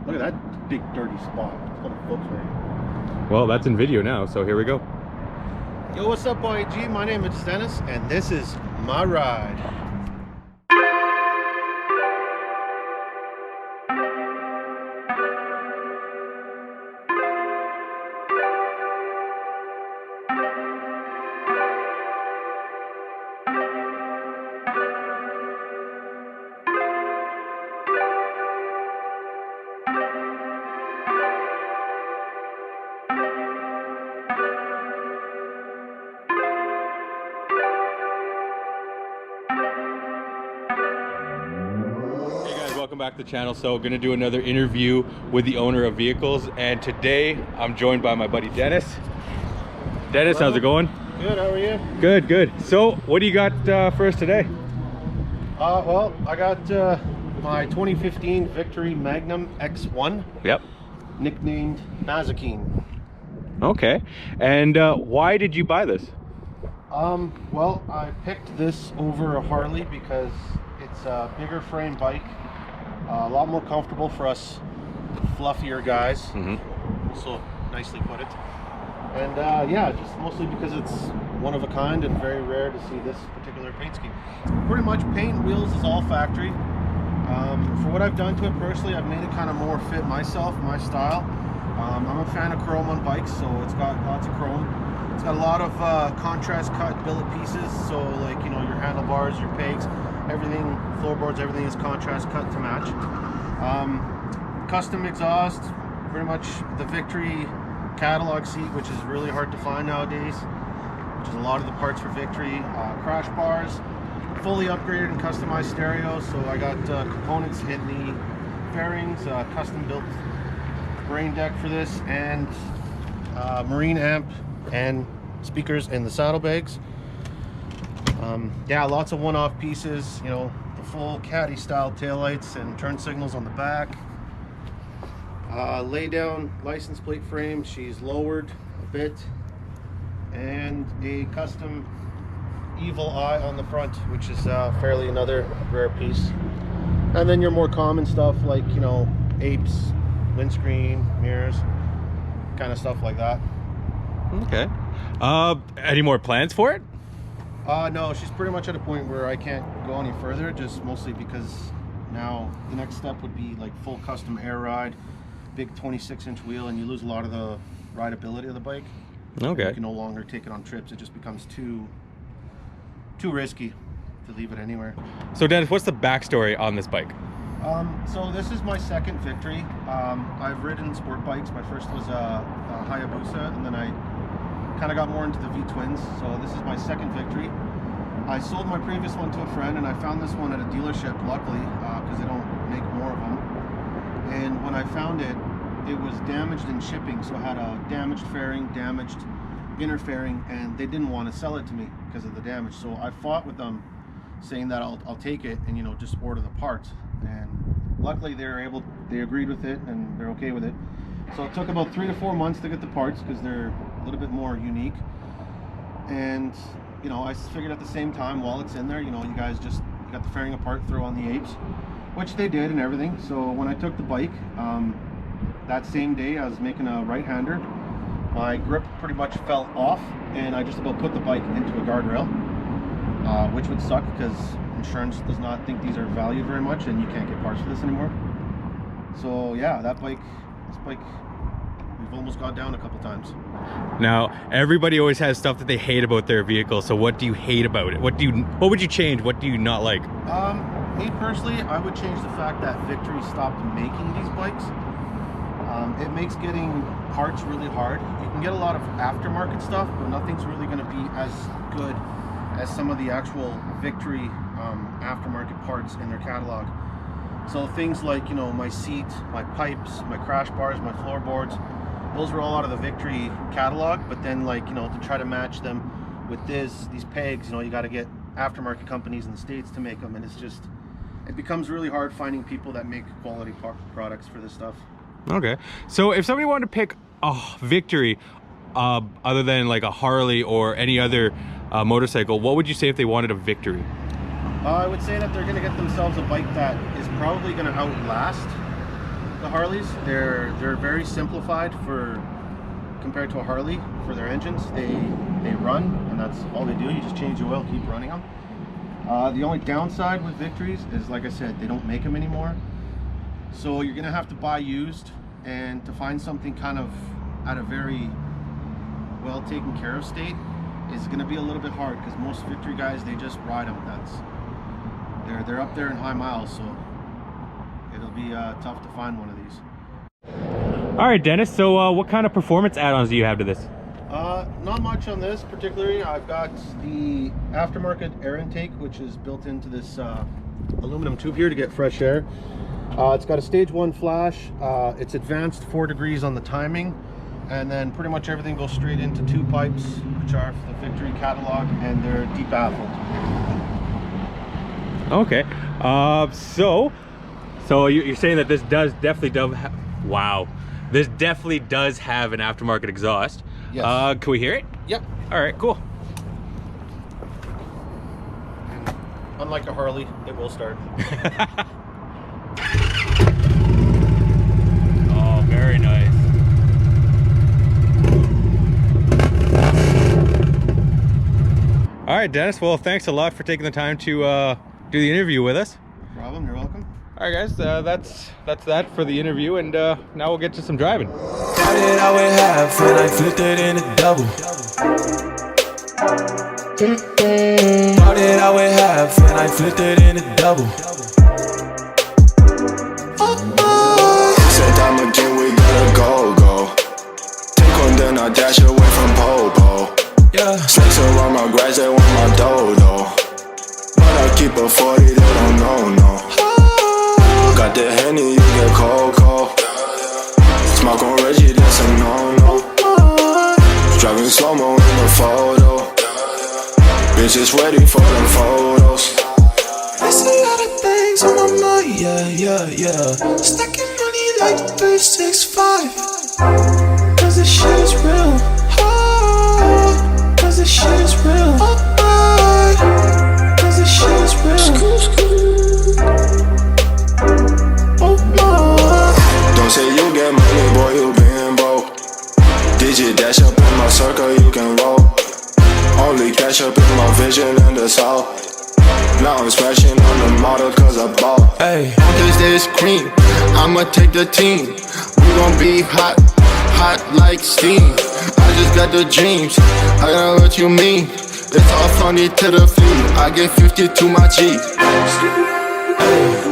Look at that big dirty spot. It's got a Volkswagen. Well, that's in video now, so here we go. Yo, what's up, YG? My name is Dennis, and this is my ride. Welcome back to the channel. So gonna do another interview with the owner of vehicles, and today I'm joined by my buddy Dennis. Dennis, hello. How's it going? Good, how are you? Good, good. So what do you got for us today? Well, I got my 2015 Victory Magnum X1. Yep. Nicknamed Mazikeen. Okay. And why did you buy this? Well, I picked this over a Harley because it's a bigger frame bike. A lot more comfortable for us fluffier guys. So nicely put it. And yeah, just mostly because it's one of a kind and very rare to see this particular paint scheme. Pretty much paint wheels is all factory. For what I've done to it personally, I've made it kind of more fit myself, my style. I'm a fan of chrome on bikes, so it's got lots of chrome. It's got a lot of contrast cut billet pieces, so like, you know, your handlebars, your pegs, everything, floorboards, everything is contrast cut to match. Custom exhaust, pretty much the Victory catalog seat, which is really hard to find nowadays, which is a lot of the parts for Victory. Crash bars, fully upgraded and customized stereo, so I got components in the fairings, custom built brain deck for this, and marine amp and speakers in the saddlebags. Yeah, lots of one-off pieces, you know, the full caddy style taillights and turn signals on the back. Lay down license plate frame, she's lowered a bit, and a custom evil eye on the front, which is fairly another rare piece. And then your more common stuff like, you know, apes, windscreen, mirrors, kind of stuff like that. Okay. Any more plans for it? No, she's pretty much at a point where I can't go any further, just mostly because now the next step would be like full custom air ride, big 26-inch wheel, and you lose a lot of the rideability of the bike. Okay. You can no longer take it on trips. It just becomes too risky to leave it anywhere. So Dennis, what's the backstory on this bike? So this is my second Victory. I've ridden sport bikes. My first was a Hayabusa, and then I kind of got more into the V-twins. So this is my second Victory. I sold my previous one to a friend, and I found this one at a dealership, luckily, because they don't make more of them. And when I found it, it was damaged in shipping, so I had a damaged fairing, damaged inner fairing, and they didn't want to sell it to me because of the damage. So I fought with them, saying that I'll take it and, you know, just order the parts. And luckily they agreed with it and they're okay with it. So it took about 3 to 4 months to get the parts because they're a little bit more unique. And, you know, I figured at the same time, while it's in there, you know, you guys just got the fairing apart, throw on the apes, which they did and everything. So when I took the bike, that same day I was making a right-hander. My grip pretty much fell off and I just about put the bike into a guardrail, which would suck because insurance does not think these are valued very much and you can't get parts for this anymore. So yeah, this bike, we've almost got down a couple times. Now, everybody always has stuff that they hate about their vehicle. So what do you hate about it? What would you change? What do you not like? Me personally, I would change the fact that Victory stopped making these bikes. It makes getting parts really hard. You can get a lot of aftermarket stuff, but nothing's really going to be as good as some of the actual Victory aftermarket parts in their catalog. So things like, you know, my seat, my pipes, my crash bars, my floorboards, those were all out of the Victory catalog. But then, like, you know, to try to match them with these pegs, you know, you got to get aftermarket companies in the States to make them, and it becomes really hard finding people that make quality products for this stuff. Okay, so if somebody wanted to pick a Victory other than like a Harley or any other motorcycle, what would you say if they wanted a Victory? I would say that they're going to get themselves a bike that is probably going to outlast the Harleys. They're very simplified for compared to a Harley for their engines. They run, and that's all they do. You just change the oil, keep running them. The only downside with Victories is, like I said, they don't make them anymore. So you're gonna have to buy used, and to find something kind of at a very well taken care of state is gonna be a little bit hard, because most Victory guys, they just ride them. They're up there in high miles, so it'll be tough to find one of these. All right, Dennis, so what kind of performance add-ons do you have to this? Not much on this particularly. I've got the aftermarket air intake, which is built into this aluminum tube here to get fresh air. It's got a stage 1 flash. It's advanced 4 degrees on the timing, and then pretty much everything goes straight into 2 pipes, which are the Victory catalog, and they're debaffled. Okay, so you're saying that this definitely does have an aftermarket exhaust. Yes. Can we hear it? Yep. All right, cool. And unlike a Harley, it will start. Oh, very nice. All right, Dennis, well, thanks a lot for taking the time to do the interview with us. No problem, you're welcome. All right, guys, that's that for the interview, and now we'll get to some driving. Started out with half and I flipped it in a double. Started out with half and I flipped it in a double. Said I'm again, we gotta go. Take one, then I dash away from Popo. Yeah, snakes around my grass, they want my dodo. But I keep a 40, they don't know, no. Got the Henny, you get cold. Smoke on Reggie, that's a no-no. Driving slow-mo in the photo. Bitches ready for them photos. There's a lot of things on my mind, yeah. Stacking money like 365. Cause this shit is real. Cause this shit is real. Cause this shit is real. Don't say you get money, boy, you been broke. Digit dash up in my circle, you can roll. Only cash up in my vision in the south. Now I'm smashing on the model cause I bought. Hey, cause there's cream, I'ma take the team. We gon' be hot like steam. I just got the dreams, I know what you mean. It's all funny to the feet, I get 50 to my G. Hey.